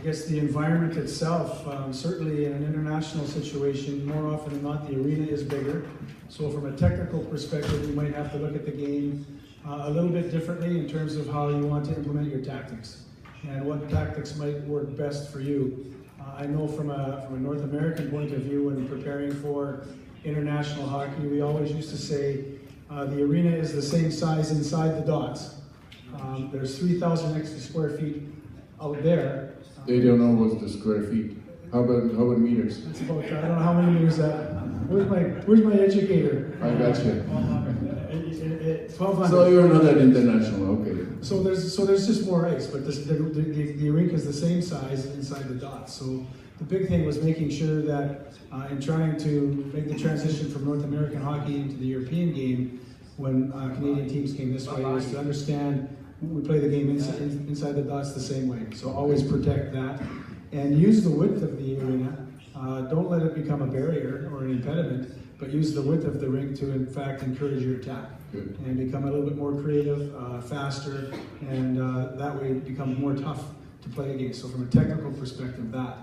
guess the environment itself, certainly in an international situation, more often than not, the arena is bigger. So from a technical perspective, you might have to look at the game a little bit differently in terms of how you want to implement your tactics and what tactics might work best for you. I know from a North American point of view, when preparing for international hockey, we always used to say the arena is the same size inside the dots. There's 3,000 extra square feet out there. They don't know what's the square feet. How about meters? It's about, I don't know how many meters that. Where's my educator? I got you. 1,200. So you're not that international, okay. So there's just more ice, but the rink is the same size inside the dots. So the big thing was making sure that in trying to make the transition from North American hockey into the European game, when Canadian teams came this way, was to understand we play the game inside the dots the same way. So always protect that and use the width of the arena. Don't let it become a barrier or an impediment, but use the width of the rink to, in fact, encourage your attack. Good. And become a little bit more creative, faster, and that way become more tough to play against. So from a technical perspective, that.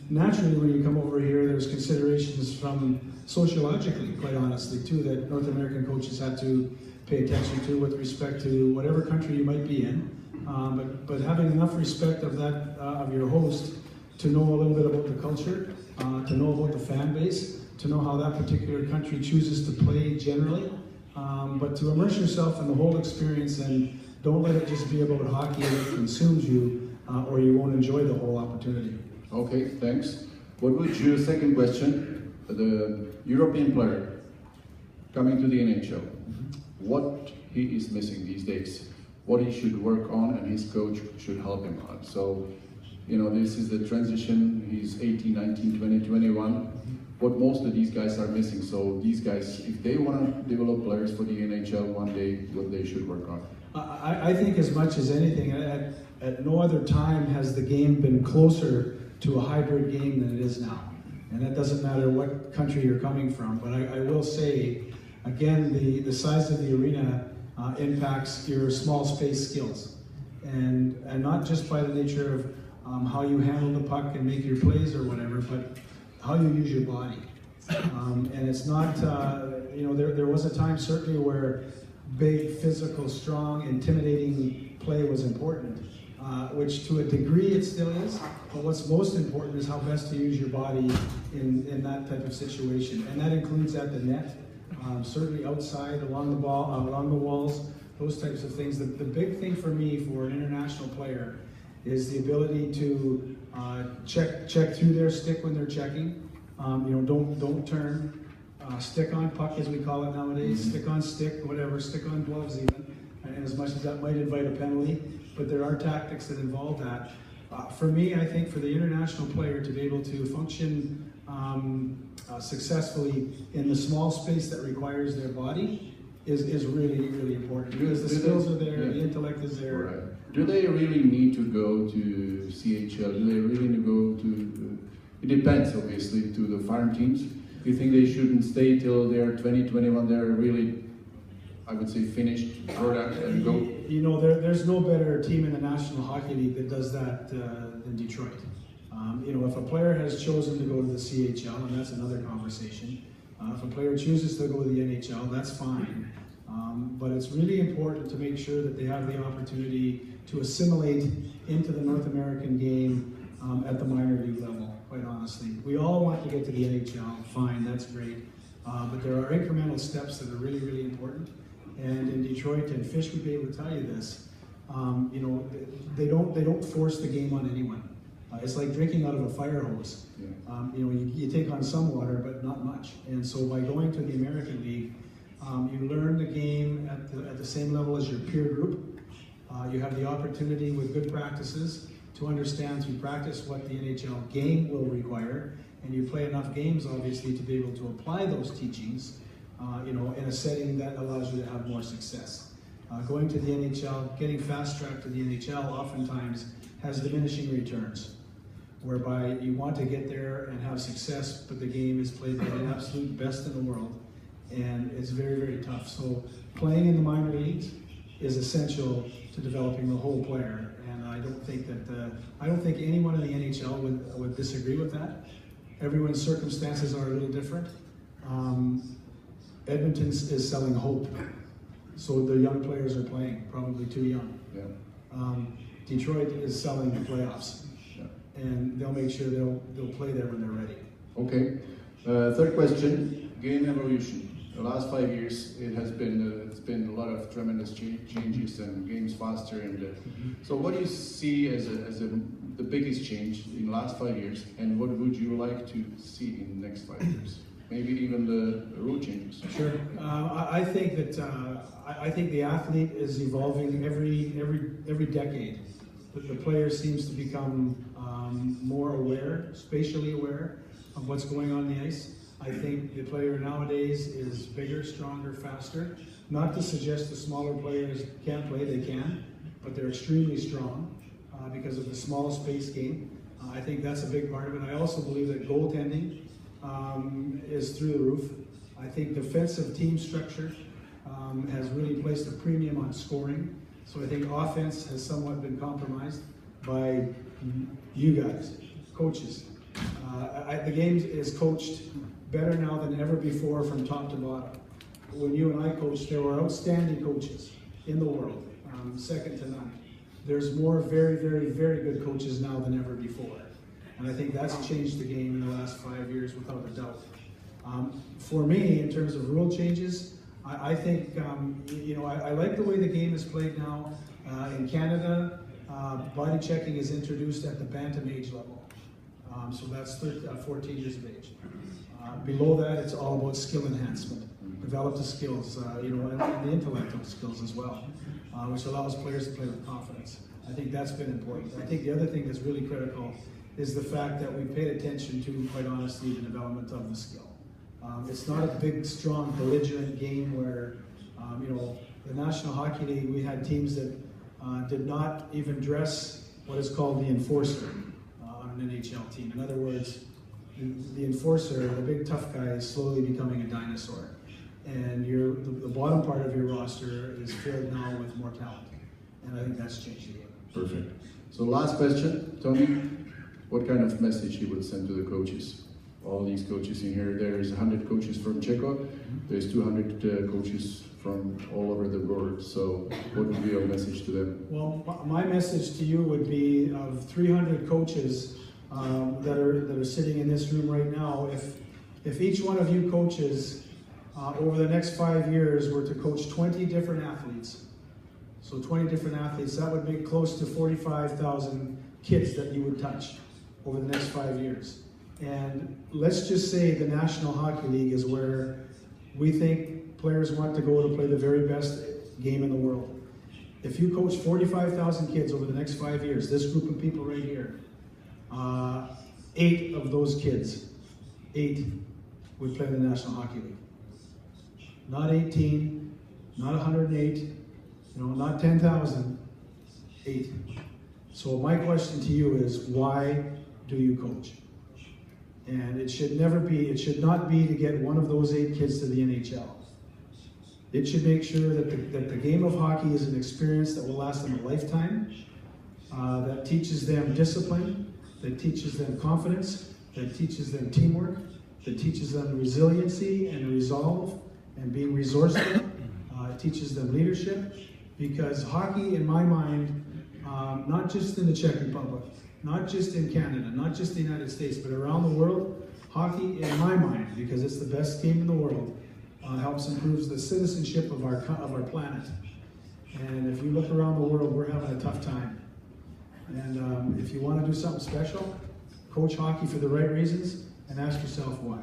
Naturally, when you come over here, there's considerations from sociologically, quite honestly, too, that North American coaches had to pay attention to with respect to whatever country you might be in. But having enough respect of that, of your host, to know a little bit about the culture, to know about the fan base, to know how that particular country chooses to play generally, but to immerse yourself in the whole experience and don't let it just be about hockey that consumes you, or you won't enjoy the whole opportunity. Okay, thanks. What would your second question? The European player coming to the NHL, what he is missing these days, what he should work on, and his coach should help him out. So, you know, this is the transition. He's 18, 19, 20, 21. What most of these guys are missing. So these guys, if they want to develop players for the NHL one day, what they should work on? I think as much as anything, at no other time has the game been closer to a hybrid game than it is now. And that doesn't matter what country you're coming from. But I will say, again, the size of the arena impacts your small space skills. And not just by the nature of how you handle the puck and make your plays or whatever, but how you use your body. And it's not, you know, there was a time certainly where big, physical, strong, intimidating play was important, which to a degree it still is, but what's most important is how best to use your body in that type of situation. And that includes at the net, certainly outside, along the ball, along the walls, those types of things. The big thing for me, for an international player, is the ability to check through their stick when they're checking. You know, don't turn. Stick on puck, as we call it nowadays. Stick on stick, whatever. Stick on gloves, even. And as much as that might invite a penalty, but there are tactics that involve that. For me, I think for the international player to be able to function successfully in the small space that requires their body is really, really important, because the skills are there, the intellect is there. Right. Do they really need to go to CHL? Do they really need to go to, it depends obviously, to the farm teams. Do you think they shouldn't stay till they're 20, 21, they're really, I would say, finished product and go? You know, there's no better team in the National Hockey League that does that than Detroit. You know, if a player has chosen to go to the CHL, and that's another conversation, if a player chooses to go to the NHL, that's fine. But it's really important to make sure that they have the opportunity to assimilate into the North American game at the minor league level, quite honestly. We all want to get to the NHL, fine, that's great. But there are incremental steps that are really, really important. And in Detroit, and Fish would be able to tell you this, you know, they don't force the game on anyone. It's like drinking out of a fire hose. Yeah. You know, you take on some water, but not much. And so by going to the American League, you learn the game at the same level as your peer group. You have the opportunity with good practices to understand through practice what the NHL game will require, and you play enough games, obviously, to be able to apply those teachings, you know, in a setting that allows you to have more success. Going to the NHL, getting fast-tracked to the NHL, oftentimes has diminishing returns, whereby you want to get there and have success, but the game is played by the absolute best in the world, and it's very, very tough. So playing in the minor leagues is essential to developing the whole player, and I don't think anyone in the NHL would disagree with that. Everyone's circumstances are a little different. Edmonton is selling hope, so the young players are playing, probably too young. Yeah. Detroit is selling the playoffs, Yeah. and they'll make sure they'll play there when they're ready. Okay. Third question: game evolution. The last 5 years, it's been a lot of tremendous changes and games faster. And so, what do you see as the biggest change in the last 5 years, and what would you like to see in the next 5 years? Maybe even the rule changes. Sure. I think that I think the athlete is evolving every decade. The player seems to become more aware, spatially aware of what's going on the ice. I think the player nowadays is bigger, stronger, faster. Not to suggest the smaller players can't play, they can, but they're extremely strong because of the small space game. I think that's a big part of it. I also believe that goaltending is through the roof. I think defensive team structure has really placed a premium on scoring. So I think offense has somewhat been compromised by you guys, coaches. The game is coached better now than ever before from top to bottom. When you and I coached, there were outstanding coaches in the world, second to none. There's more very, very, very good coaches now than ever before. And I think that's changed the game in the last 5 years without a doubt. For me, in terms of rule changes, I think, I like the way the game is played now. In Canada, body checking is introduced at the bantam age level. So that's 14 years of age. Below that, it's all about skill enhancement. Develop the skills, and the intellectual skills as well, which allows players to play with confidence. I think that's been important. I think the other thing that's really critical is the fact that we paid attention to, quite honestly, the development of the skill. It's not a big, strong, belligerent game where, the National Hockey League, we had teams that did not even dress what is called the enforcer on an NHL team. In other words, the enforcer, the big tough guy, is slowly becoming a dinosaur. And the bottom part of your roster is filled now with more talent. And I think that's changed the game. Perfect. So last question, Tony. What kind of message you would send to the coaches? All these coaches in here, there's 100 coaches from Czechia, there's 200 coaches from all over the world. So what would be your message to them? Well, my message to you would be of 300 coaches that are sitting in this room right now. If each one of you coaches over the next 5 years were to coach 20 different athletes, so 20 different athletes, that would make close to 45,000 kids that you would touch over the next 5 years. And let's just say the National Hockey League is where we think players want to go to play the very best game in the world. If you coach 45,000 kids over the next 5 years, this group of people right here, 8 of those kids, 8 would play in the National Hockey League. Not 18, not 108, not 10,000, 8. So my question to you is, why do you coach? And it should not be to get one of those 8 kids to the NHL. It should make sure that the game of hockey is an experience that will last them a lifetime, that teaches them discipline, that teaches them confidence, that teaches them teamwork, that teaches them resiliency and resolve and being resourceful. It teaches them leadership, because hockey, in my mind, not just in the Czech Republic, not just in Canada, not just the United States, but around the world, hockey, in my mind, because it's the best game in the world, helps improve the citizenship of our planet. And if you look around the world, we're having a tough time. And if you want to do something special, coach hockey for the right reasons and ask yourself why.